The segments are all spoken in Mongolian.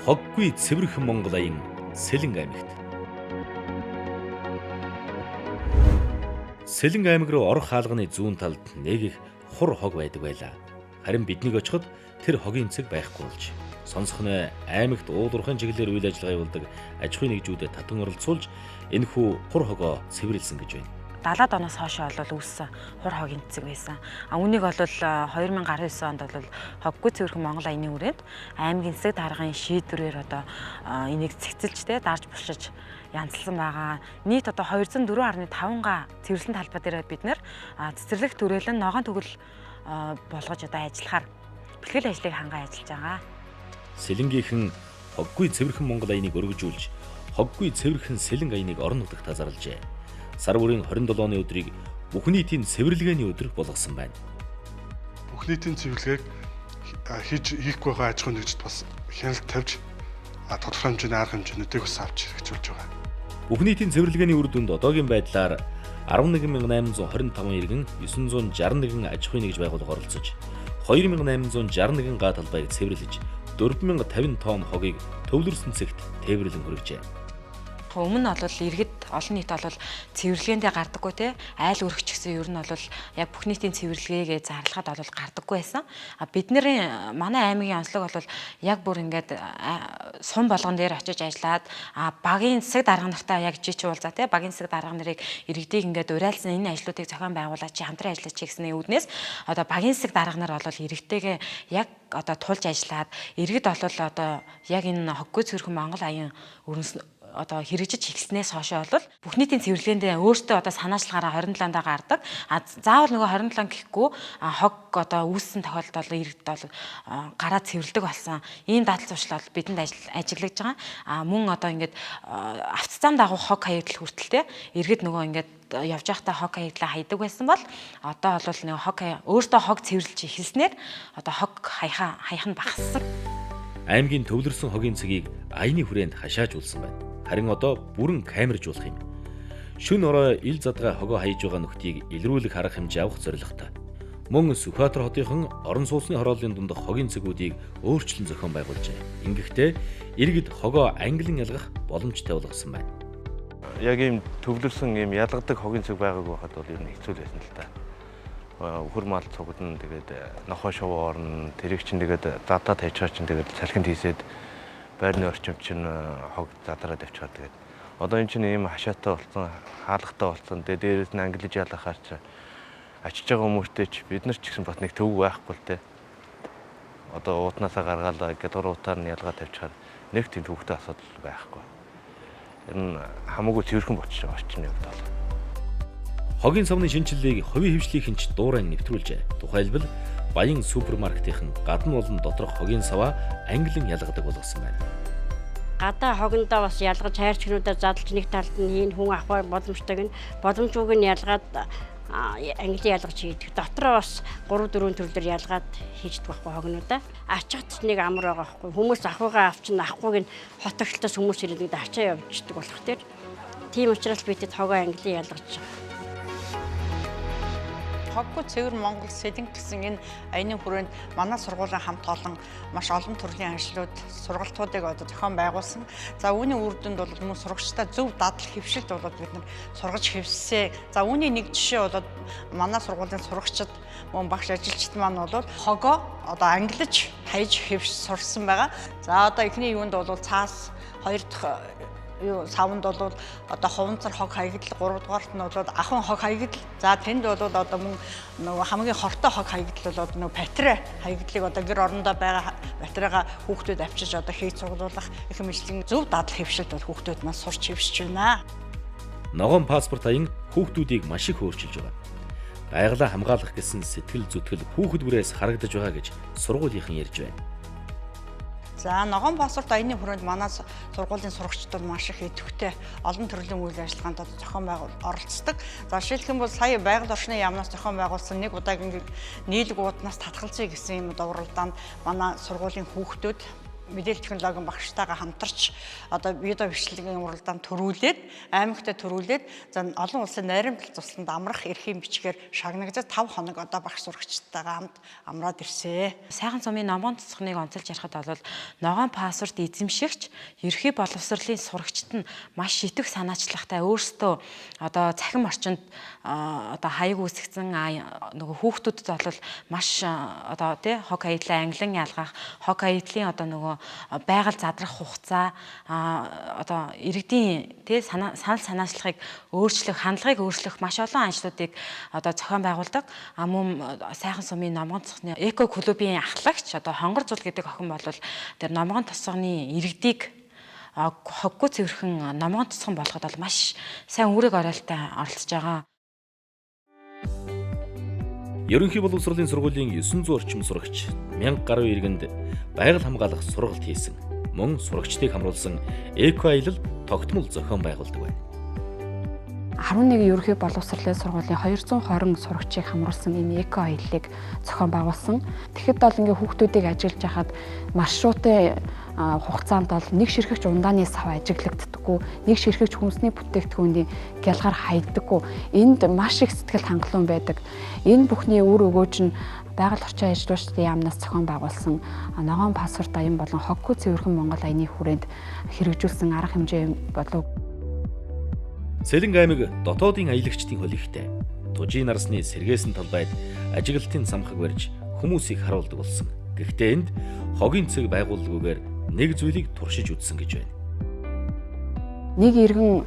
Хоггүй цэвэрхэн Монгол аян Сэлэнг аймагт. Сэлэнг аймаг руу орох хаалганы зүүн талд нэг их хур хог байдаг байлаа. Харин биднийг очиход тэр хогийн цэг байхгүй болж, сонсохноо аймагт уулуурхайн чиглэлээр үйл ажиллагаа явуулдаг аж ахуйн нэгжүүдэд татан оролцуулж энэхүү хур хогоо цэвэрлсэн гэж байна. 70-аад оноос хойш бол үүссэн хур хогийн цэг байсан. Үүнийг бол 2019 онд бол хоггүй цэвэрхэн Монгол аяны хүрээнд аймгийн засаг даргын шийдвэрээр энийг цэгцэлж дарж булшиж янзлсан байгаа. Нийт 204.5 га цэвэрлэн талбай дээр бид нэр цэцэрлэг төрөлн ногоон төгөл болгож ажиллахаар бэлтгэл ажлыг ханган ажиллаж байгаа. Сэлэнгийнхэн хоггүй цэвэрхэн Монгол аяныг өргөжүүлж, хоггүй цэвэрхэн Сэлэнг аяныг орон нутагт тазаарлжээ. Сар бүрийн 27-ны өдрийг бүх нийтийн цэвэрлэгээний өдөр болгосон байна. Бүх нийтийн цэвэрлэгээг хийхгүй байгаа аж ахуйн нэгжид бас хяналт тавьж тодорхой хэмжээний арга хэмжээнүүдийг бас авч хэрэгжүүлж байгаа. Бүх нийтийн цэвэрлэгээний үр дүнд одоогийн байдлаар 11,825 иргэн 961 аж ахуйн нэгж байгууллага оролцож 2,861 га талбайг цэвэрлэж 4,050 тонн хогийг төвлөрсөн цэгт тээвэрлэн хүргэжээ. Өмнө нь бол иргэд олон нийт бол цэвэрлэгээндээ гардаггүй те айл өргөч гэсэн ер нь бол яг бүх нийтийн цэвэрлэгээгээ зарлахад бол гардаггүй байсан. Бидний манай аймгийн онцлог бол яг бүр ингээд сум болгон дээр очиж ажиллаад багийн засаг дарга нартай яг жич уулзаа те багийн засаг дарга нарыг иргэдийг ингээд уриалсан энэ ажлуудыг зохион байгуулаач хамтран ажиллаач гэсний үүднээс багийн засаг дарга нар бол иргэдтэйгээ яг тулж ажиллаад иргэд бол яг энэ хоггүй цэвэрхэн Монгол аян хэрэгжиж эхэлснээс хойш бол бүх нийтийн цэвэрлэгээндээ өөртөө санаачлагаараа 27-нд гардаг. Заавал нөгөө 27 гэхгүй хог үүссэн тохиолдолд иргэд гараад цэвэрлдэг болсон. Ийм дадал зуршил бол бидэнд ажиглаж байгаа. Мөн ингээд автоцаан дагуу хог хаягдл хүртэлтэй иргэд нөгөө ингээд явж байхдаа хог хаягдлаа хайдаг байсан бол одоо бол нөгөө хог өөртөө хог цэвэрлж эхэлснээр хог хаях нь багассан. Аймгийн төвлөрсөн хогийн цэгийг аяны хүрээнд хашаажуулсан байна. Харин одоо бүрэн камержуулах юм. Шөнө орой ил задгай хогоо хаяж байгаа нөхдийг илрүүлэх арга хэмжээ авах зорилготой. Мөн Сүхбаатар хотынхан орон сууцны хорооллын дундах хогийн цэгүүдийг өөрчлөн зохион байгуулжээ. Ингэхдээ иргэд хогоо ангилан ялгах боломжтой болгосон байна. Яг ийм төвлөрсөн ийм ялгадаг хогийн цэг байгаагүй байхад бол ер нь хэцүү байсан л да. Хөр мал цугдна тэгээд нохоо шувуу орно, тэрийг чинь тэгээд дадаа тавьчихаа чинь тэгээд салхинд хийсээд байрны орчим чинь хог задраад авчихад тэгээд одоо энэ чинь ийм хашаатай болсон, хаалгатай болсон. Тэгээд дээрээс нь ангилж ялгахаар чи очиж байгаа хүмүүстэй ч бид нар ч гэсэн бас нэг төв байхгүй л те. Одоо уутнаасаа гаргаалаа гэдэг уутаар нь ялгаа тавьчихаар нэг тийм төвхтэй асуудал байхгүй. Энэ хамаагүй цэвэрхэн болчихж байгаа очны хувьд бол. Хогийн савны шинжилгээг хувийн хвшлийнхэн ч дуурайн нэвтрүүлжээ. Тухайлбал Баян супермаркетийнхэн гадна болон доторх хогийн саваа ангилан ялгадаг болгосон байна. Гадаа хогиндоо бас ялгаж хайрчнуудаа задлж нэг талд нь хийн хүн авах боломжтойг нь боломжгүйг нь ялгаад ангилан ялгаж хийдэг. Дотроо бас 3-4 төрлөөр ялгаад хийждэг байхгүй хогинуудаа. Ачаат нэг амар байгаа байхгүй. Хүмүүс ахыгаа авчин авахгүйг нь хот агталтаас хүмүүс ирээд ачаа явждаг болох тийм. Тийм учраас бидэд хогоо ангилан ялгаж байгаа. Хоггүй цэвэр Монгол Сэлэнг гэсэн энэ аяны хүрээнд манай сургуулийн хамт олон маш олон төрлийн ажлууд, сургалтуудыг зохион байгуулсан. За үүний үр дүнд бол мөн сурагчдаа зөв дадал хэвшилт болоод бид нар сургаж хэвсээ. За үүний нэг жишээ болоод манай сургуулийн сурагчид мөн багш ажилчид маань бол хогоо ангилж хайж хэвш сурсан байгаа. За эхний юунд бол цаас, хоёр дахь савнд бол хуванцар хог хаягдл, 3 дугаарт нь бол ахын хог хаягдл. За тэнд бол мөн нөгөө хамгийн хортой хог хаягдл бол нөгөө патрэ хаягдлыг гэр орондоо байгаа патрэга хүүхдүүд авчиж хийж цуглуулах их мэдлэгийн зөв дадал хэвшилт бол хүүхдүүд маань сурч хэвшиж байна. Ногоон паспорт аян хүүхдүүдийг маш их өөрчилж байгаа. Байгалаа хамгаалах гэсэн сэтгэл зүтгэл хүүхэд бүрээс харагдаж байгаа гэж сургуулийнхан ярьж байна. За ногоон паспорт аяны хүрээнд манай сургуулийн сурагчдад маш их идэвхтэй олон төрлийн үйл ажиллагаанд зохион оролцдог. За жишээлх юм бол сая байгаль орчны яамнаас зохион байгуулсан нэг удаагийн нийлэг ууднаас татгалзъя гэсэн юм дууралдаанд манай сургуулийн хүүхдүүд мэдээлэл технологийн багштайгаа хамтарч одоо видео бичлэгийн уралдаанд төрүүлээд аймагтаа төрүүлээд за олон улсын найрамдал тусланд амрах эрхийн бичгээр шагнагдаж 5 хоног одоо багш сурагчтайгаа хамт амраад ирсэн. Сайхан сумын номгон цэцгнийг онцолж ярихад бол ногоон пассворд эзэмшигч ерхий боловсролын сурагчид нь маш шитэг санаачлахтай өөрсдөө одоо цахим орчинд одоо хаяг үүсгэсэн нөгөө хүүхдүүдэд бол маш одоо тий хог хаягдлаа англин ялгах, хог хаягдлын одоо нөгөө байгаль задрах хугацаа одоо иргэдийн тий санал санаачлахыг өөрчлөх, хандлагыг өөрчлөх маш олон ажлуудыг одоо зохион байгуулдаг. Мөн сайхан сумын номгон цэцгний эко клубын ахлагч одоо хонгор зул гэдэг охин бол тэр номгон тосгоны иргэдийг хоггүй цэвэрхэн номгон тосгон болгоход бол маш сайн үүрэг оройлтой оролцож байгаа. Ерөнхий боловсролын сургуулийн 900 орчим сурагч 1000 гаруй иргэнд байгаль хамгаалах сургалт хийсэн. Мөн сурагчдыг хамруулсан эко аялал тогтмол зохион байгуулдаг байна. 11 ерөнхий боловсролын сургуулийн 220 сурагчийг хамруулсан энэ эко аяллыг зохион байгуулсан. Тэгэхэд бол ингээ хүүхдүүдийг ажиллаж байхад маршрутын хугацаанд бол нэг ширхэгч ундааны сав ажиглагддаггүй, нэг ширхэгч хүнсний бүтээгдэхүүний гялгаар хайдаггүй. Энд маш их сэтгэл хангалуун байдаг. Энэ бүхний үр өгөөж нь байгаль орчин ажилтнуудын яамнаас зохион байгуулсан ногоон пассворд аян болон хоггүй цэвэрхэн Монгол аяны хүрээнд хэрэгжүүлсэн арга хэмжээ болов. Сэлэнг аймаг дотоодын аялагчдын хөл ихтэй. Тужийн нарсны сэргээсэн талбайд ажиглалтын самхаг барьж хүмүүсийг харуулдаг болсон. Гэхдээ энд хогийн цэг байгууллаггүйгээр нэг зүйлийг туршиж үзсэн гэж байна. Нэг иргэн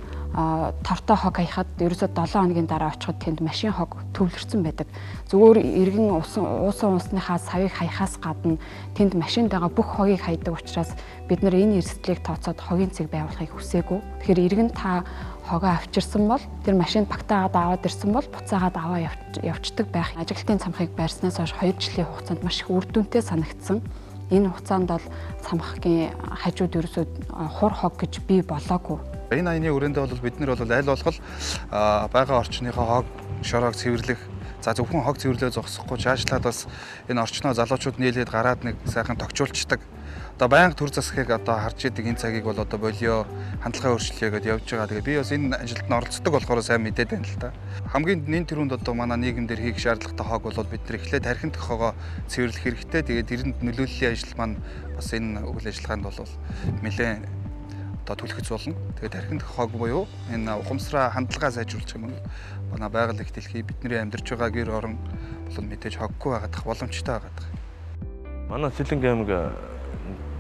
тортой хог хаяхад ерөөсөө 7 хоногийн дараа очиход тэнд машин хог төвлөрсөн байдаг. Зүгээр иргэн уусан уусныхаа савыг хаяхаас гадна тэнд машинд байгаа бүх хогийг хайдаг учраас бид нар энэ эрсдлийг тооцоод хогийн цэг байгуулахыг хүсээгүй. Тэгэхээр иргэн та хогоо авчирсан бол тэр машинд багтаагаад аваад ирсэн бол буцаагаад аваа явцдаг байх. Ажиглалтын цамхыг байрснаас хойш 2 жилийн хугацаанд маш их үр дүнтэй санагдсан. Энэ хугацаанд бол цамхгийн хажууд ерөөсөө хур хог гэж бий болоогүй. Энэ аяны хүрээндээ бол бид нар бол аль болох байгаа орчныхоо хог шороог цэвэрлэх, за зөвхөн хог цэвэрлээ зогсохгүй цаашлаад бас энэ орчноо залуучууд нийлээд гараад нэг сайхан тогтчулцдаг. Одоо байнга төр засгийг одоо харж идэг энэ цагийг бол одоо болио хандлагын өөрчлөлөө гэдээ явж байгаа. Тэгээ би бас энэ ажилд нь оролцдог болохоор сайн мэдээд байна л та. Хамгийн нэн тэрүүнд одоо манай нийгэмдэр хийх шаардлагатай хог бол бид нар эхлээд тархинд хогоо цэвэрлэх хэрэгтэй. Тэгээд тэрэнд нөлөөллийн ажил маань бас энэ үйл ажиллагаанд бол нэлээд одоо түлхэц болно. Тэгээд тархинд хог буюу энэ ухамсараа хандлагаа сайжруулах юм бол манай байгаль их дэлхий бидний амьдарч байгаа гэр орон бол мэдээж хоггүй байгаадах боломжтой байгаадах. Манай Сэлэнг аймаг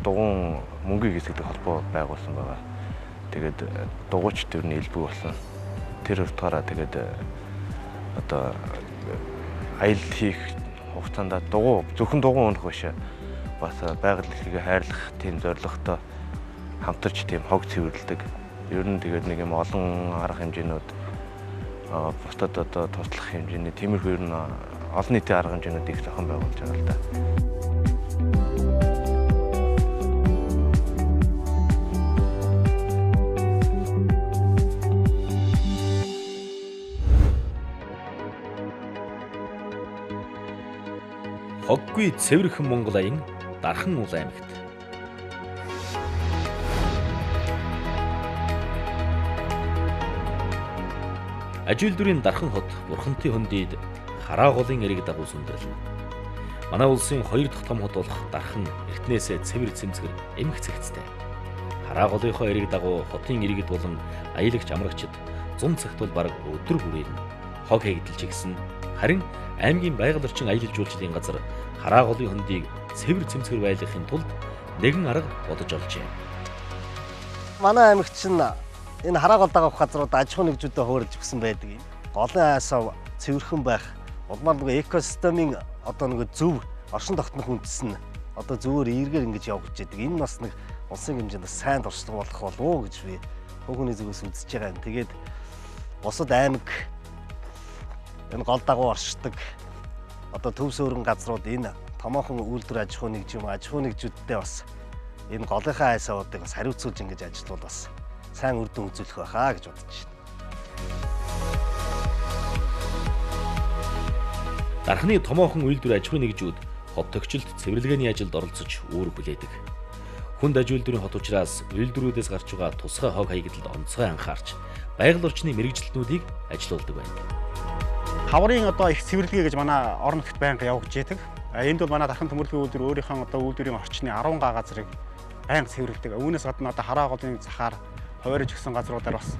дугуун мөнгөийг эсгдэг холбоо байгуулсан байгаа. Тэгээд дугуйч төрний элбэг болсон. Тэр утгаараа тэгээд одоо аялал хийх хугацаанд зөвхөн дугуун унах биш. Бас байгаль дэлхийг хайрлах тийм зорилготой хамтарч тийм хог цэвэрлдэг. Ер нь тэгээд нэг юм олон арга хэмжээнүүд бусдад одоо туслах хэмжээний тиймэрхүү ер нь олон нийтийн арга хэмжээнүүдийг зохион байгуулж байгаа л да. Хоггүй цэвэрхэн Монгол аян Дархан уул аймагт. Ажилдүрийн Дархан хот Бурхантын хөндийд хараа голын эрэг дагуу сүндэрлэн. Манай улсын 2 дахь том хот болох Дархан эртнээсээ цэвэр цэмцгэр эмх цэгцтэй. Хараа голынхоо эрэг дагуу хотын иргэд болон аялагч амрагчид зун цагт бол бараг өдөр хүрээр хог хээгдэлж гисэн. Харин аймгийн байгаль орчин аялал жуулчлалын газар хараа голын хөндийг цэвэр цэмцгэр байлгахын тулд нэгэн арга бодож олжээ. Манай аймагт чинь энэ хараа гол дагаах газрууд аж ахуйн нэгжүүдэд хуурж өгсөн байдаг юм. Голын айсаа цэвэрхэн байх, улмаар нөгөө экосистемийн одоо нөгөө зөв оршин тогтнох үндэс нь одоо зөвөр эргээр ингэж явж байдаг. Энэ бас нэг улсын хэмжээнд сайн туршлага болох болов уу гэж би хөөгний зүгээс үзэж байгаа юм. Тэгээд бусад аймаг энэ гол дагуу оршдог одоо төв сөөрөн газрууд энэ томоохон үйлдвэр аж ахуй нэгжүүдтэй бас энэ голынхаа айсаудыг бас хариуцуулж ингэж ажиллавал бас сайн үр дүн үзүүлэх байхаа гэж бодож байна. Дархны томоохон үйлдвэр аж ахуй нэгжүүд хот төгчлөлт цэвэрлэгээний ажилд оролцож үүрэг хүлээдэг. Хүнд аж үйлдвэрийн хот учраас үйлдвэрүүдээс гарч байгаа тусгай хог хаягдлд онцгой анхаарч байгаль орчны мэрэгжилтнүүдийг ажилуулдаг байна. Хаврын одоо их цэвэрлэгээ гэж манай орон нутгад байнга явагдаж байдаг. Энд бол манай дархан төмөрлөгийн үйлдвэр өөрийнхөө одоо үйлдвэрийн орчны 10 га газрыг байнга цэвэрлэдэг. Үүнээс гадна одоо хараа голын захаар хуваарж гисэн газруудаар бас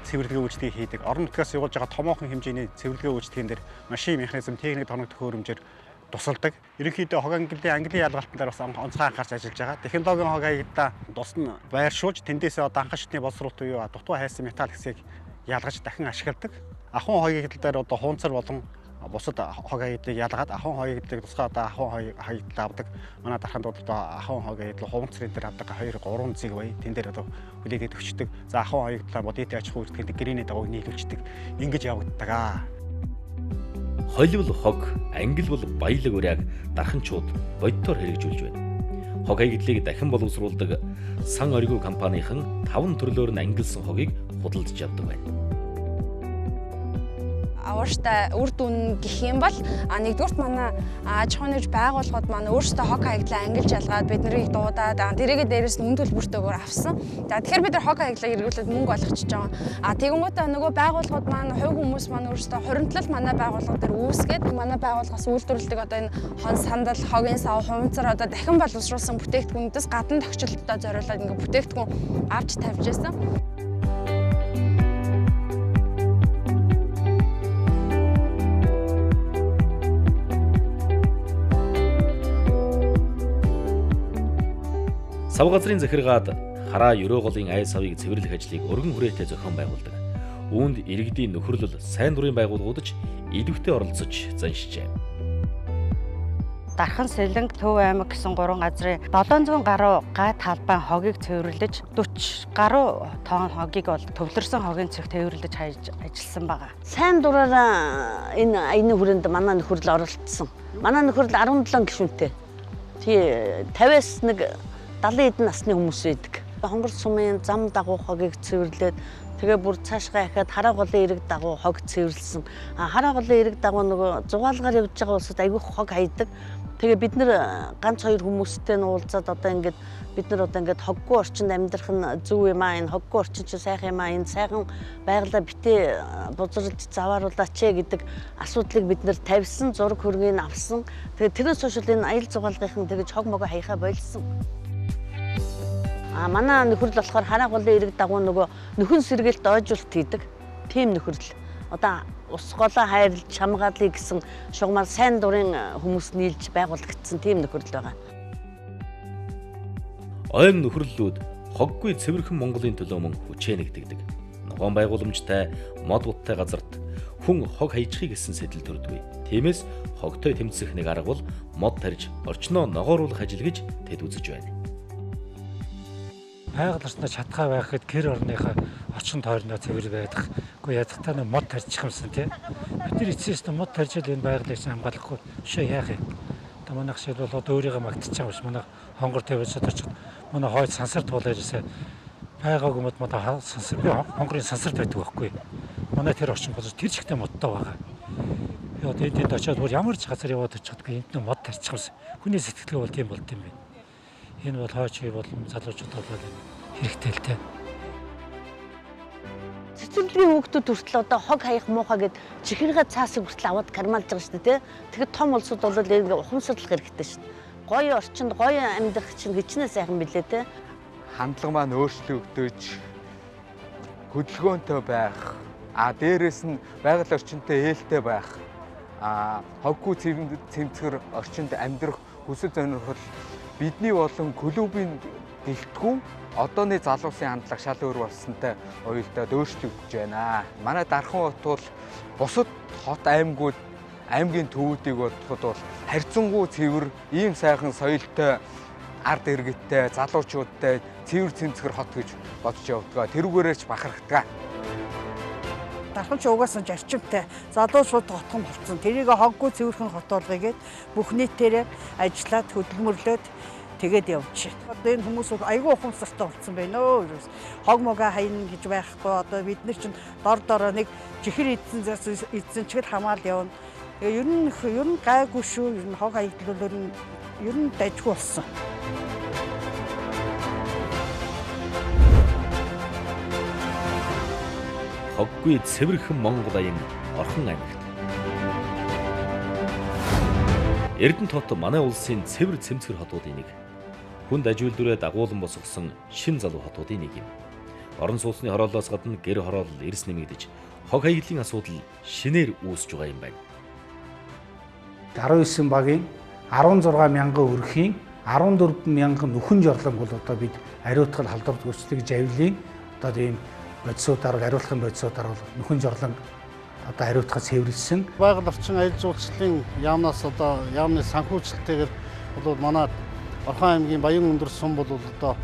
цэвэрлэгээ үйлчлэгийг хийдэг. Орон нутгаас явуулж байгаа томоохон хэмжээний цэвэрлэгээ үйлчлэгийн дээр машин механизм, техник тоног төхөөрөмжөөр тусалдаг. Ерөнхийдөө хог ангиллын ялгалтан дээр бас онцгой анхаарч ажиллаж байгаа. Технологийн хог хаягдаа тусна байршуулж тэндээсээ одоо анхан шатны боловсруулалт буюу дутуу хайсан металл хэсгийг ялгаж дахин ашигладаг. Ахуйн хаягдал дээр одоо хуунцар болон бусад хог хаягдлыг ялгаад ахуйн хаягдлыг тусгай одоо ахуйн хаягдал авдаг. Манай дарханд бол одоо ахуйн хог хаягдал хуунцрын дээр авдаг 2-3 зэг бай. Тэн дээр одоо хүлээгээд өчтдөг. За ахуйн хаягдлаа бодит аж ахуй үйлдвэрлэлийн гэрээний дагуу нийлүүлждэг. Ингэж явагддаг аа. Холив хог, ангил бол баялаг уряг дарханчууд бодитоор хэрэгжүүлж байна. Хог хаягдлыг дахин боловсруулдаг сан оргиу компанийн 5 төрлөөр нь ангилсан хогийг худалдаж авдаг байна. Уурштай үр дүн гэх юм бол нэгдүгürt манай аж ахуйн нэгж байгууллагууд манай өөрсдөө хог хаягдлаа ангилж ялгаад биднийг дуудаад тэрийгээ дээрээс нь үн төлбөртэйгээр авсан. За тэгэхээр бид нар хог хаягдлаа эргүүлээд мөнгө олгочихж байгаа. Тэгэнгүүтээ нөгөө байгууллагууд маань хувь хүмүүс маань өөрсдөө хуримтлал манай байгууллага дээр үүсгээд манай байгууллагаас үйлдвэрлэдэг одоо энэ хон сандал, хогийн сав, хуванцар одоо дахин боловсруулсан бүтээгдэхүүнүүдээс гадна тохиолдолтой зориулаад ингээ бүтээгдэхүүн авч тавьж байсан. Сав газрын захиргаад хараа ерөө голын ай савыг цэвэрлэх ажлыг өргөн хүрээтэй зохион байгуулдаг. Үүнд иргэдийн нөхөрлөл сайн дурын байгууллагууд ч идэвхтэй оролцож заншижээ. Дархан Сэлэнг Төв аймаг гэсэн 3 газрын 700 гаруй гай талбай хогийг цэвэрлэж 40 гаруй тонн хогийг бол төвлөрсөн хогийн цэг цэвэрлэж ажилласан байгаа. Сайн дураараа энэ аяны хүрээнд манай нөхөрлөл оролцсон. Манай нөхөрлөл 17 гишүүнтэй. Тий 50-аас нэг 70 эдэн насны хүмүүс байдаг. Хонгор сумын зам дагуу хогийг цэвэрлээд тэгээ бүр цаашгаа ахаад хараа голын эрэг дагуу хог цэвэрлсэн. Хараа голын эрэг дагуу нөгөө зугаалгаар явж байгаа улсад айгүй хог хайдаг. Тэгээ бид нэр ганц хоёр хүмүүстэй нь уулзаад одоо ингээд бид нар одоо ингээд хоггүй орчинд амьдрах нь зөв юм аа, энэ хоггүй орчин чинь сайхан юм аа, энэ сайхан байгалаа битээ бузарлж завааруулаач гэдэг асуудлыг бид нар тавьсан, зураг хөргийг авсан. Тэгээ тэрнээс хойш энэ аял зугаалгын тэгж хог могоо хаяхаа болсон. Манай нөхөрлөл болохоор хараа голын эрэг дагуу нөгөө нөхөн сэргээлт ойжуулт хийдэг. Тим нөхөрлөл. Одоо ус голоо хайрлж хамгаалъя гэсэн шугамар сайн дурын хүмүүс нийлж байгуулагдсан тим нөхөрлөл байгаа. Ойн нөхөрлөлүүд хоггүй цэвэрхэн Монголын төлөө мөн хүчээ нэгтгэдэг. Ногоон байгууламжтай мод буттай газарт хүн хог хаяжхыг гэсэн сэтэл төрдгүй. Тиймээс хогтой тэмцэх нэг арга бол мод тарьж орчноо ногооруулах ажил гэж тэд үзэж байна. Байгаль орчноо шатгаа байхад гэр орныхаа орчин тойрноо цэвэр байдаг. Гэхдээ ядахтаа нэг мод тарьчих юмсан тий. Бид нар эцсээс нь мод тарьж л энэ байгалыг хамгаалахгүй шээ яах юм. Одоо манайх шиг бол одоо өөрийгөө магтчих юм биш. Манай хонгор тавьчихад очиж манай хойд сансарт болоо ирсэ. Байгааг мод сансар би хонгорын сансарт байдаг байхгүй. Манай тэр орчин бол тэр чигтээ модтой байгаа. Би одоо энд очиод бүр ямар ч газар яваад очихдгүй энд нэг мод тарьчих юмсан. Хүний сэтгэлгээ бол тийм болд юм байна. Энэ бол хойч болон залуучууд бол хэрэгтэй л дээ. Цэцэрлэгийн хүүхдүүд хүртэл одоо хог хаях муухай гэд чихэргээ цаасыг хүртэл аваад кармалж байгаа шүү дээ. Тэгэхэд том улсууд бол ингэ ухамсарлах хэрэгтэй шүү дээ. Гоё орчинд гоё амьдрах чинь хичнээн сайхан билээ те. Хандлага маань өөрчлөгдөж хөдөлгөөнтэй байх. Дээрээс нь байгаль орчинтой ээлтэй байх. Хоггүй цэмцгэр орчинд амьдрах хүсэл сонирхол бидний болон клубын гэлтгүүн одооны залуусын хандлага шал өөр болсонтой уялдаад өөрчлөгдөж байна. Манай Дархан хот бол бусад хот аймагуд аймгийн төвүүдийг бодоход бол харьцангуй цэвэр, ийм сайхан соёлтой, ард иргэдтэй, залуучуудтай цэвэр цэмцгэр хот гэж бодож явдаг. Тэрүүгээрээ ч бахархдаг. Дархан ч угаасаа зарчимтай залуучууд хотхон болсон. Тэрийг хоггүй цэвэрхэн хот болгоё гэд бүх нийтээрээ ажиллаад хөдөлмөрлөөд тэгээд явчихсан. Одоо энэ хүмүүс айгүй ухамсартай болсон байна өө. Хог могоо хайна гэж байхгүй. Одоо бид нар чинь дор нэг чихэр эзэн чигээр хамаал явна. Тэгээ ер нь гайгүй шүү. Ер нь хог хаягдлууд ер нь дайггүй болсон. хоггүй цэвэрхэн Монгол аян Орхон аймагт. Эрдэнэт хот манай улсын цэвэр цэмцгэр хотуудын нэг. Хүнд аж үйлдвэрээ дагуулan босгосон шин залуу хотуудын нэг юм. Орон сууцны хороолоос гадна гэр хороол эрс нэмэгдэж, хог хаягдлын асуудал шинээр үүсэж байгаа юм байна. 19 багийн 16 мянган өрхийн 14 мянган нүхэн жорлон бол одоо бид ариутгал халдвар зөрчлөг завилын одоо ийм бодисуудаар ариулгын бодисуудаар бол нүхэн жорлон одоо ариутгал цэвэрлсэн. Байгаль орчин аялал жуулчлалын яамнаас одоо яамны санхүүжилтээр бол манай Орхон аймгийн Баян өндөр сум бол одоо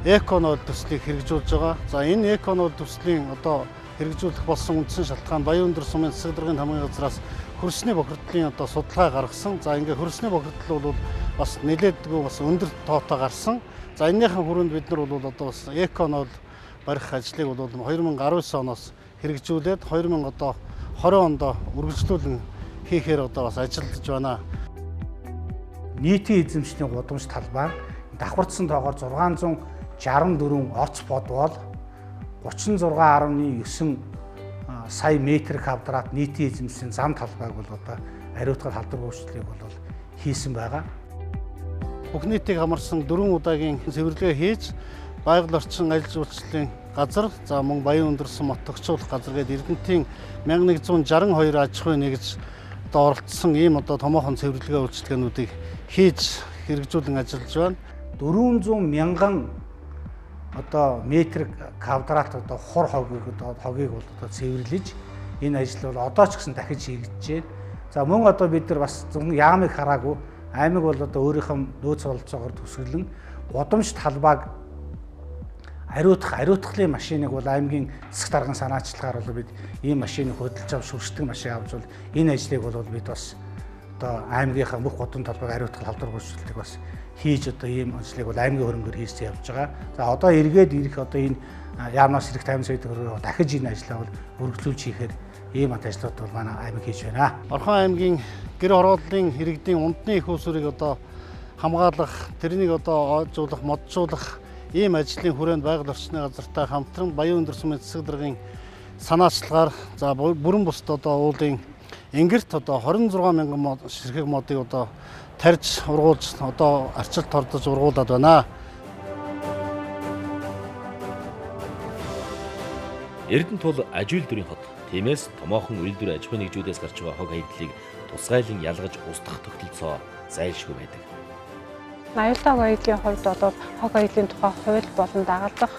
эконол төслийг хэрэгжүүлж байгаа. За энэ эконол төслийн одоо хэрэгжүүлэх болсон үндсэн шалтгаан Баян өндөр сумын засаг даргын хамгийн газраас хөрсний бохирдлын одоо судалгаа гаргасан. За ингээ хөрсний бохирдол бол бас нэлээдгүй бас өндөр тоотой гарсан. За энэхийн хүрээнд бид нар бол одоо бас эконол барих ажлыг бол 2019 оноос хэрэгжүүлээд 2020 онд үргэлжлүүлэн хийхээр одоо бас ажиллаж байна. Нийтийн эзэмшлийн гудамж талбай давхарцсан тоогоор 664 орц бод бол 36.9 сая метр квадрат нийтийн эзэмшлийн зам талбайг бол одоо ариутгал халдвар өөрчлөлийг бол хийсэн байгаа. Бүх нийтийг хамарсан 4 удаагийн цэвэрлэгээ хийж байгаль орчин аялал жуулчлалын газар, за мөн Баян өндөр сум мот тогтцоолох газар гээд Эрдэнэтийн 1162 аж ахуй нэгж одоо оролцсон ийм одоо томоохон цэвэрлэгээ үйлчилгээнүүдийг хийж хэрэгжүүлэн ажиллаж байна. 400 мянган одоо метр квадрат одоо хур хогийг бол одоо цэвэрлэж энэ ажил бол одоо ч гэсэн дахиж хийгдэж байна. За мөн одоо бид нар бас зөвхөн яамыг хараагүй аймаг бол одоо өөрийнхөө нөөц бололцоогоор төсөглөн гудамж талбайг ариутгахлын машиныг бол аймгийн засаг даргын санаачлагаар бол бид ийм машиныг хөдөлж авч шүршдэг машин авч бол энэ ажлыг бол бид бас одоо аймгийнхаа бүх гудамж талбайг ариутгах халдвар өөрчлөлтийг бас хийж одоо ийм ажлыг бол аймгийн хөрөнгөөр хийж явж байгаа. За одоо эргээд ирэх одоо энэ яамнаас ирэх 50 сая төгрөгөөр дахиж энэ ажлаа бол үргэлжлүүлж хийхээр ийм ажлууд бол манай аймаг хийж байна. Орхон аймгийн гэр хорооллын иргэдийн унтны их усурыг одоо хамгаалах, тэрнийг одоо оожуулах, моджуулах ийм ажлын хүрээнд байгаль орчны газартай хамтран Баян өндөр сумын засаг даргын санаачлагаар за бүрэн бусд одоо уулын ингэрт одоо 26 мянган ширхэг модыг одоо тарьж ургуулж одоо арчилт ордож ургуулад байна. Эрдэнэт бол аж үйлдвэрийн хот. Тиймээс томоохон үйлдвэр аж ахуй нэгжүүдээс гарч байгаа хог хаягдлыг тусгайлан ялгаж устгах тогтолцоо зайлшгүй байдаг. Аюултай хог хаягдлын хувьд бол хог хаягдлын тухай хууль болон дагалдах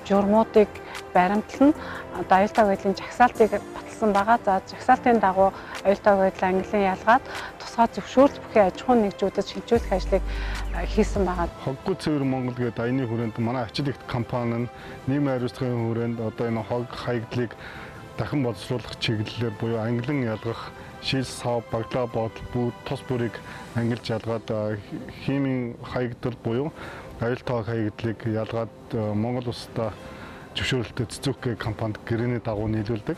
журмуудыг баримтлан аюултай хог хаягдлын жагсаалтыг баталсан байгаа. За жагсаалтын дагуу аюултай хог хаягдлыг ангиллан ялгаад тусгай зөвшөөрөл бүхий аж ахуй нэгжүүдэд шилжүүлэх ажлыг хийсэн байгаа. Хоггүй цэвэр Монгол гэдэг аяны хүрээнд манай ачаал их компани нь нийгмийн хариуцлагын хүрээнд одоо энэ хог хаягдлыг дахин боловсруулах чиглэлээр буюу ангиллан ялгах шил сав баглаа бодол бүгд тус бүрийг ангилж ялгаад химийн хаягдал буюу аюултай хог хаягдлыг ялгаад Монгол улстай зөвшөөрөлтөд Цэцүүк компанид гэрээний дагуу нийлүүлдэг.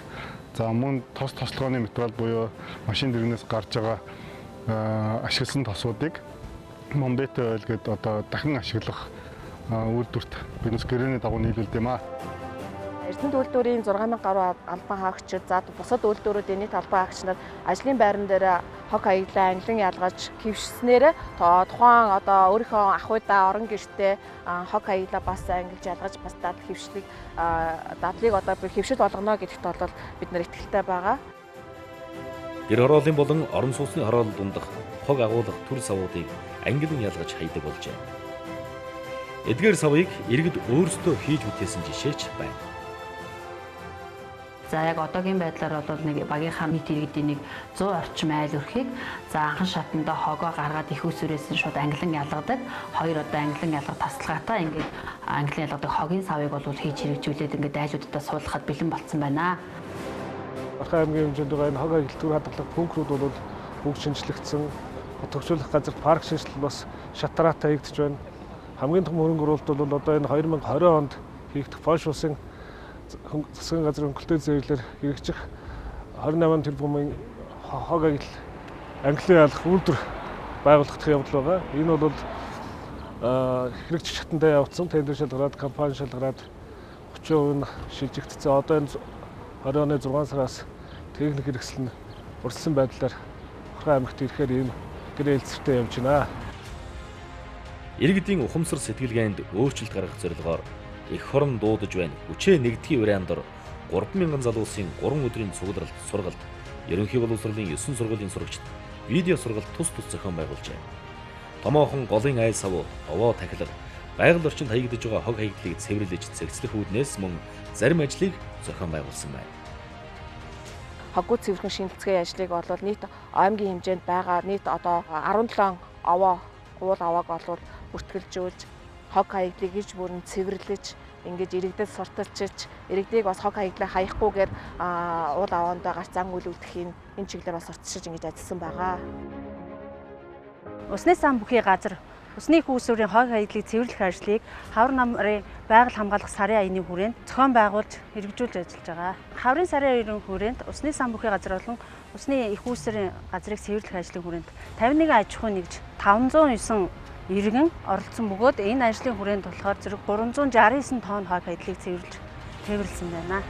За мөн тос тослогооны материал буюу машин дэргнээс гарч байгаа ашигласан тосуудыг Монбет ойл гэдэг одоо дахин ашиглах үйлдвэрт биднес гэрээний дагуу нийлүүлдэг юм аа. Эрдэнэт үйлдвэрийн 6000 гаруй албан хаагчид за бусад үйлдвэрүүдийн нийт албан хаагч нар ажлын байран дээр хог хаягдлаа ангиллан ялгаж хэвшснээр тухайн одоо өөрийнхөө ахуйдаа орон гэртээ хог хаягдлаа бас ангилж ялгаж бас дадал хэвшлийг дадлыг одоо хэвшил болгоно гэдэгт бол бид нар итгэлтэй байгаа. Гэр хорооллын болон орон сууцны хороол дундах хог агуулгах төр савуудыг ангиллан ялгаж хайдаг болжээ. Эдгээр савыг иргэд өөрсдөө хийж бүтээсэн жишээч байна. За яг одоогийн байдлаар бол нэг багийнхаа нийт иргэдийн нэг 100 орчим айл өрхийг за анхан шатанда хогоо гаргаад их усүрээс нь шууд ангиллан ялгадаг. Хоёр одоо ангиллан ялгах тасалгаатай ингээд ангиллан ялгадаг хогийн савыг бол хийж хэрэгжүүлээд ингээд айлуудаа суулгахад бэлэн болцсон байна. Орхон аймгийн хэмжээнд байгаа энэ хог хаягдал төр хадгалах пунктууд бол бүгд шинжлэгдсэн. Төгсгөлөх газар парк шинжилэл бас шатраатай хийгдэж байна. Хамгийн том хөрөнгө оруулалт бол одоо энэ 2020 онд хийгдэх Польш улсын засгийн газрын хөнгөлтэй зэвэрлэлээр хэрэгжих 28 тэрбумын хог хаягдал ангиллан ялгах үйлдвэр байгуулагдах явдал байгаа. Энэ бол хэрэгжих шатандаа явагдсан. Тендер шалгараад, компани шалгараад 30% нь шилжигдсэн. Одоо энэ 20 оны 6 сараас техник хэрэгсэл нь урьдчилан байдлаар Хорхоо аймагт ирэхээр ийм гэрээ хэлцэртэй явж байна. Иргэдийн ухамсар сэтгэлгээнд өөрчлөлт гаргах зорилгоор эх хорон дуудаж байна. Хүчээ нэгдгийн уриан дор 3000 залуусын 3 өдрийн цугларалт сургалт ерөнхий боловсролын 9 сургуулийн сурагчид видео сургалт тус зохион байгуулжээ. Томоохон голын айл сав, овоо тахилга, байгаль орчинд хаягдж байгаа хог хаягдлыг цэвэрлэж цэгцлэх үүднээс мөн зарим ажлыг зохион байгуулсан байна. Хоггүй цэвэрхэн шинжилгээ ажлыг бол нийт аймгийн хэмжээнд байгаа нийт одоо 17 овоо уул овоог бол бүртгэлжүүлж хог хаягдлыг иж бүрэн цэвэрлэж ингэж иргэдэд сурталчилж иргэдийг бас хог хаягдлаа хаягахгүйгээр уул овоондоо гарч зан үйл өгдөхийн энэ чиглэлээр бас сурталчилж ингэж ажилласан байгаа. Усны сан бүхий газар усны хүүсвэрийн хог хаягдлыг цэвэрлэх ажлыг Хавар намрын байгаль хамгаалах сарын аяны хүрээнд зохион байгуулж хэрэгжүүлж ажиллаж байгаа. Хаврын сарын аяны хүрээнд усны сан бүхий газар болон усны их үүсвэрийн газрыг цэвэрлэх ажлын хүрээнд 51 аж ахуй нэгж 509 иргэн оролцсон бөгөөд энэ ажлын хүрээнд болохоор зэрэг 369 тонн хог хаягдлыг цэвэрлсэн байна.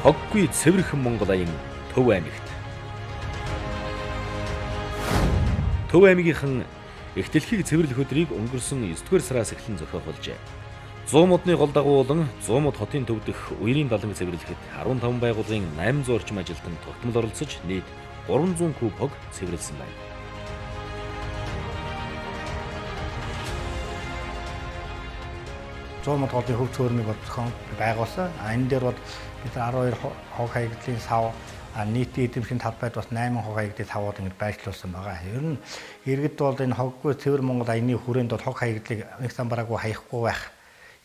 Хоггүй цэвэрхэн Монгол аян Төв аймагт. Төв аймгийнхан их дэлхийг цэвэрлэх өдрийг өнгөрсөн 9-р сараас эхлэн зохиогуулжээ. 100 модны гол дагуулан 100 мод хотын төв дэх үерийн даланг цэвэрлэхэд 15 байгууллагын 800 орчим ажилтан тогтмол оролцож нийт 300 куб хог цэвэрлсэн байна. Зуумд голын хөв цөөрмийг зохион байгуулсан. Энэ дээр бол бид 12 хог хаягдлын сав нийтийн эзэмшийн талбайд бас 8 хог хаягдлын савууд ингэж байрлуулсан байгаа. Ер нь иргэд бол энэ хоггүй цэвэр Монгол аяны хүрээнд бол хог хаягдлыг нэг самбараагүй хаяхгүй байх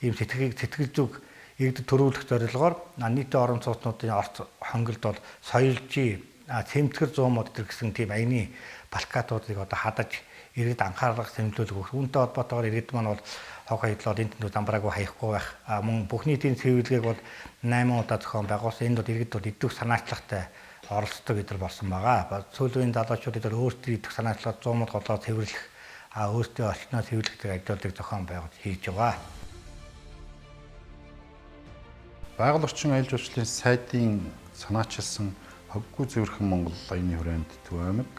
ийм сэтгэл зүг иргэдэд төрүүлэх зорилгоор нийтийн орон сууцнуудын орц хонгилд бол соёлжийн цэмтгэр зуумод гэсэн тийм аяны плакатуудыг одоо хадаж иргэд анхаарал хэмжүүлэх өгөх. Үүнтэй холбоотойгоор иргэд маань бол хог хаягдлууд энд замбараагүй хаяхгүй байх. Мөн бүх нийтийн цэвэрлэгийг бол 8 удаа зохион байгуулсан. Энд бол иргэд бол идэх санаачлагтай оролцдог гэдэр болсон байгаа. Сүүлийн залуучууд эдгээр өөрсдийн идэх санаачлага 100 мод голоо цэвэрлэх өөрсдийн орчноо цэвэрлэх ажлуудыг зохион байгуулж хийж байгаа. Байгаль орчин аялал жуулчлалын сайдын санаачилсан хоггүй цэвэрхэн Монгол аяны хүрээнд Төв аймаг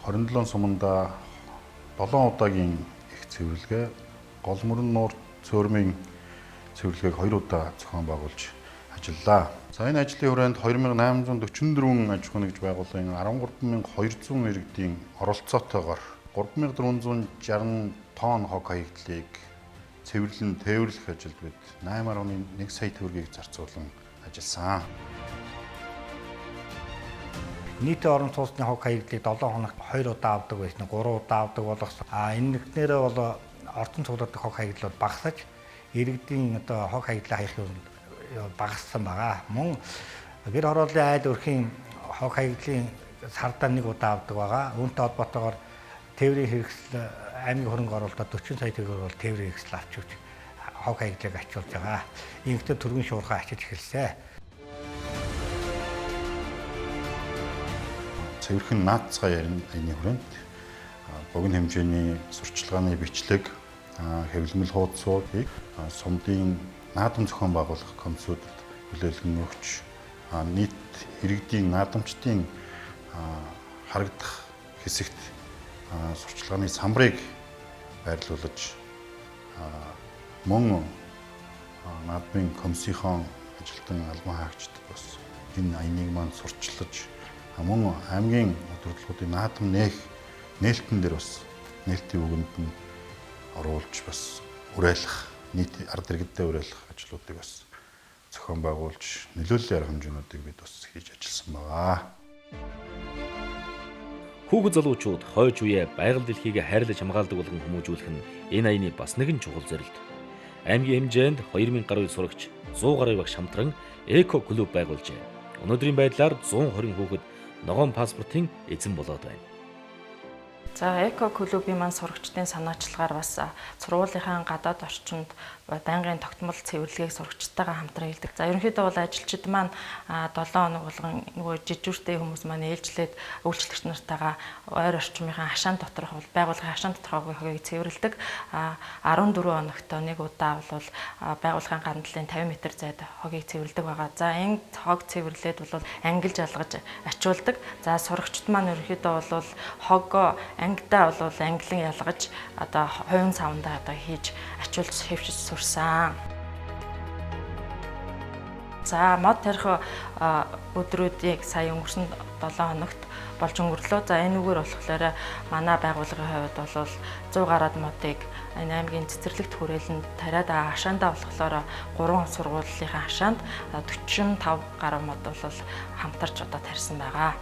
27 суманда 7 удаагийн их цэвэрлэгээ, гол мөрөн нуур цөөрмийн цэвэрлэгээг 2 удаа зохион байгуулж ажиллалаа. За энэ ажлын хүрээнд 2844 аж ахуй нэгж байгууллагын 13200 иргэдийн оролцоотойгоор 3460 тонн хог хаягдлыг цэвэрлэн тээвэрлэх ажилд бид 8.1 сая төгрөгийг зарцуулан ажилласан. Нийтийн орон сууцны хог хаягдлыг 7 хоногт 2 удаа авдаг байсан, 3 удаа авдаг болгосон. Энэ нэгнээрээ бол орчин цуглардах хог хаягдлууд багасаж иргэдийн одоо хог хаягдлаа хаях юм багассан байгаа. Мөн гэр хорооллын айл өрхийн хог хаягдлын сардаа 1 удаа авдаг байгаа. Үүнтэй холбоотойгоор тээврийн хэрэгсэл аймгийн хөрөнгө оруулалтад 40 сая төгрөг бол тээврийн хэрэгсэл авч өгч хог хаягдлыг ачуулж байгаа. Ингэхдээ түргэн шуурхай ачиж эхэлсэн. Цэвэрхэн наацгай аяны хүрээнд богино хэмжээний сурчлагын бичлэг, хэвлэмэл хуудсуудыг сумдын наадам зохион байгуулах комиссуудад хүлээлгэн өгч нийт иргэдийн наадамчдын харагдах хэсэгт сурчлагын самбарыг байрлуулж мөн наадмын комиссийн ажилтан албан хаагчдад бас энэ аяныг маань сурчлаж мөн аймгийн удирдлагуудын наадам нээлтэн дээр бас нээлтийн үгэнд нь оруулж бас уриалах, нийт ард иргэдэд уриалах ажлуудыг бас зохион байгуулж нөлөөллийн арга хэмжээнүүдийг бид бас хийж ажилласан байгаа. Хүүхэд залуучууд хойж үе байгаль дэлхийг хайрлаж хамгаалдаг болгон хүмүүжүүлэх нь энэ аяны бас нэгэн чухал зорилт. Аймгийн хэмжээнд 2000 гаруй сурагч 100 гаруй багш хамтран эко клуб байгуулжээ. Өнөөдрийн байдлаар 120 хүүхэд ногоон паспортын эзэн болоод байна. За эко клубын маань сурагчдын санаачлагаар бас сургуулийнхаа гадаад орчинд байнгын тогтмол цэвэрлэгийг сурагчдтайгаа хамтран хийдэг. За ерөнхийдөө бол ажилчид маань 7 хоног болгон нөгөө жижүүртэй хүмүүс маань ээлжлээд үйлчлэгч нартайгаа ойр орчмынхаа хашаан доторх байгууллагын хашаан доторх хогийг цэвэрлэдэг. 14 хоногт нэг удаа бол байгууллагын гарамтлын 50 м зайд хогийг цэвэрлэдэг байгаа. За энэ хог цэвэрлээд бол ангилж алгаж ачуулдаг. За сурагчид маань ерөнхийдөө бол хогоо ангидаа бол англин ялгаж одоо хувийн савндаа одоо хийж ачуулж хэвшиж сурсан. За мод тарих өдрүүдийг сая өнгөрсөн 7 хоногт болж өнгөрлөө. За энэ үгээр болохоор манай байгууллагын хувьд бол 100 гаруй модыг энэ аймгийн цэцэрлэгт хүрээлэнд тариад хашаандаа болохоор 3 сургуулийнхаа хашаанд 45 гаруй мод бол хамтарч одоо тарьсан байгаа.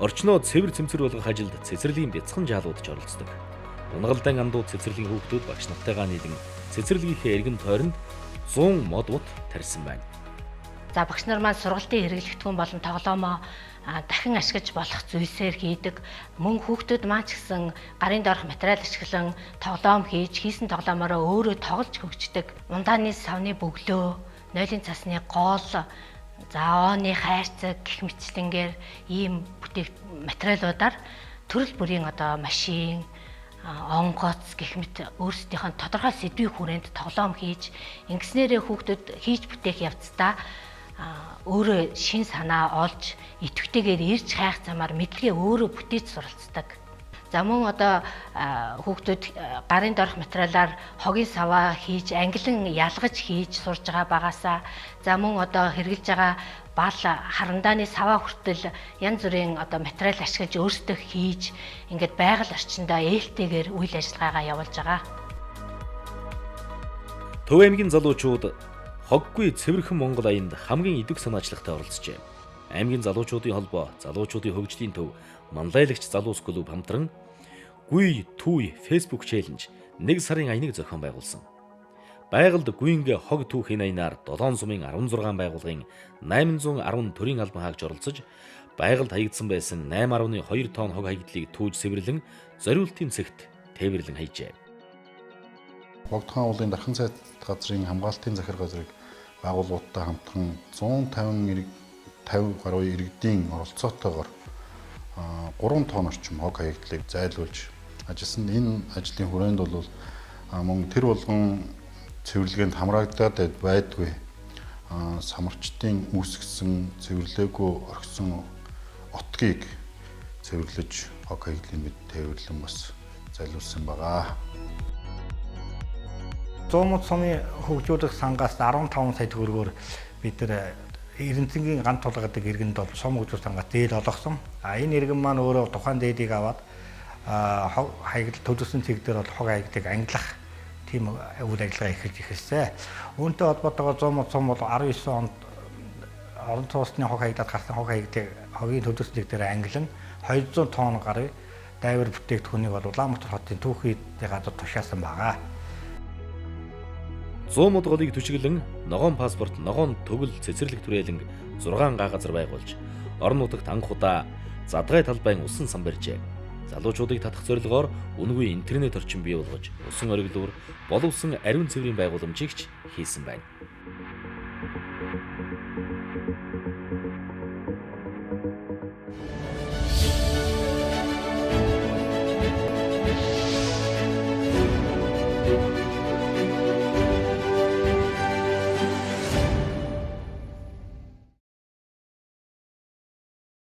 Орчноо цэвэр цэмцэр болгох ажилд цэцэрлэгийн бяцхан жаалуудч оролцдог. Унгалдан андуу цэцэрлэгийн хүүхдүүд багш нартайгаа нийлэн цэцэрлэгийнхээ эргэн тойронд 100 мод ут тарьсан байна. За багш нар маань сургалтын хэрэглэгдэхүүн болон тоглоомоо дахин ашиглаж болох зүйлсээр хийдэг. Мөн хүүхдүүд маань ч гэсэн гарын доорх материал ашиглан тоглоом хийсэн тоглоомороо өөрөө тоглож хөгждөг. Ундааны савны бөглөө, нойлын цасны гол, за оны хайрцаг гэх мэтлэнгээр ийм бүтээх материалуудаар төрөл бүрийн одоо машин, онгоц гэх мэт өөрсдийнхөө тодорхой сэдвийн хүрээнд тоглоом хийж ингэснээрээ хүүхдүүд хийж бүтээх явцдаа өөрөө шин санаа олж идэвхтэйгээр ирж хайх замаар мэдлэгээ өөрөө бүтээж суралцдаг. За мөн одоо хүүхдүүд гарын доорх материалаар хогийн саваа хийж англин ялгаж хийж сурж байгаа багасаа за мөн одоо хэрэгжилж байгаа бал харандааны саваа хүртэл янз бүрийн одоо материал ашиглаж өөрсдөө хийж ингээд байгаль орчиндөө ээлтэйгээр үйл ажиллагаагаа явуулж байгаа. Төв аймгийн залуучууд хоггүй цэвэрхэн Монгол аянд хамгийн идэвх санаачлагтай оролцжээ. Аймгийн залуучуудын холбоо, залуучуудын хөгжлийн төв, манлайлагч залуус клуб хамтран Гүй Түүй Facebook челленж 1 сарын аяныг зохион байгуулсан. Байгальд гүйнгээ хог түүхийн аянаар 7 сумын 16 байгууллагын 810 төрийн албан хаагч оролцож, байгальд хаягдсан байсан 8.2 тонн хог хаягдлыг түүж сэвэрлэн зориултын цэгт тээвэрлэн хайжээ. Богдхан уулын дархан сайд газрын хамгаалтын захир газрыг байгууллагуудтай хамтран 150 гаруй иргэдийн оролцоотойгоор 3 тонн орчим хог хаягдлыг зайлуулж ажилласан. Энэ ажлын хүрээнд бол мөн тэр болгон цэвэрлэгэнд хамрагдаад байдгүй самарчдын үүсгэсэн цэвэрлээгүй орхисон отгийг цэвэрлэж хог хаягдлын мэд тээвэрлэн бас зайлуулсан байгаа. 100 сумын хөгжүүлэх сангаас 15 сая төгрөгөөр бид нар Эрдэнэтгийн ганц тулгадаг иргэнд бол сум хөгжүүлэх сангаас зээл олгосон. Энэ иргэн маань өөрөө тухайн зээлийг аваад хог хаягдал төлөвлөсөн цэг дээр бол хог хаягдлыг ангилах тийм үйл ажиллагаа эхэлсэн. Үүнтэй холбоотойгоор 100 сум бол 19 онд орон сууцны хог хаягдаад гарсан хог хаягдлыг хогийн төлөвлөсөн цэг дээр ангилан 200 тонн гаруй дайвар бүтээгдэхүүнийг бол Улаанбаатар хотын түүхийн газар тушаасан байгаа. 100 мод голыг түшиглэн ногоон паспорт, ногоон төгөл цэцэрлэг түрээлэн 6 га газар байгуулж орон нутагт анх удаа задгай талбайн усан сан барьжээ. Залуучуудыг татах зорилгоор үнэгүй интернет орчин бий болгож усан ориглуур боловсон ариун цэврийн байгууламжийг хийсэн байна.